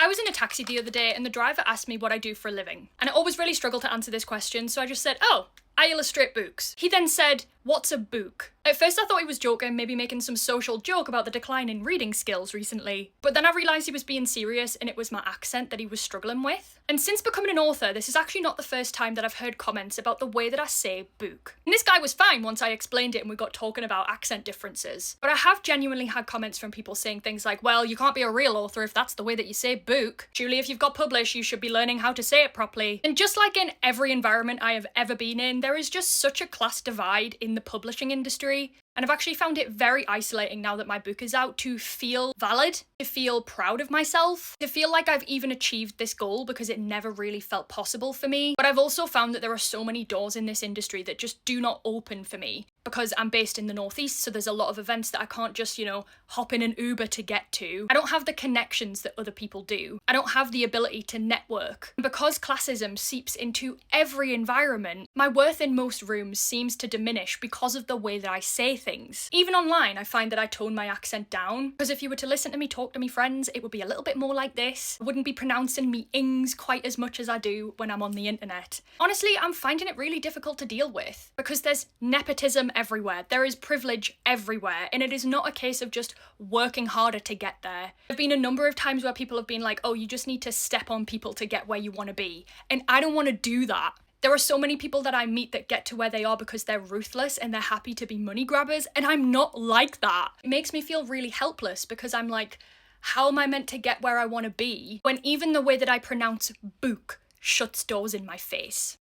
I was in a taxi the other day and the driver asked me what I do for a living. And I always really struggle to answer this question, so I just said, oh, I illustrate books. He then said, what's a book? At first I thought he was joking, maybe making some social joke about the decline in reading skills recently. But then I realised he was being serious and it was my accent that he was struggling with. And since becoming an author, this is actually not the first time that I've heard comments about the way that I say book. And this guy was fine once I explained it and we got talking about accent differences. But I have genuinely had comments from people saying things like, well, you can't be a real author if that's the way that you say book. Julie, if you've got published, you should be learning how to say it properly. And just like in every environment I have ever been in, there is just such a class divide in the publishing industry. And I've actually found it very isolating now that my book is out to feel valid, to feel proud of myself, to feel like I've even achieved this goal because it never really felt possible for me. But I've also found that there are so many doors in this industry that just do not open for me because I'm based in the Northeast, so there's a lot of events that I can't just, hop in an Uber to get to. I don't have the connections that other people do. I don't have the ability to network. And because classism seeps into every environment, my worth in most rooms seems to diminish because of the way that I say things. Even online, I find that I tone my accent down, because if you were to listen to me talk to me friends, it would be a little bit more like this. I wouldn't be pronouncing me ings quite as much as I do when I'm on the internet. Honestly, I'm finding it really difficult to deal with, because there's nepotism everywhere, there is privilege everywhere, and it is not a case of just working harder to get there. There have been a number of times where people have been like, oh, you just need to step on people to get where you want to be, and I don't want to do that. There are so many people that I meet that get to where they are because they're ruthless and they're happy to be money grabbers, and I'm not like that. It makes me feel really helpless because I'm like, how am I meant to get where I want to be when even the way that I pronounce book shuts doors in my face?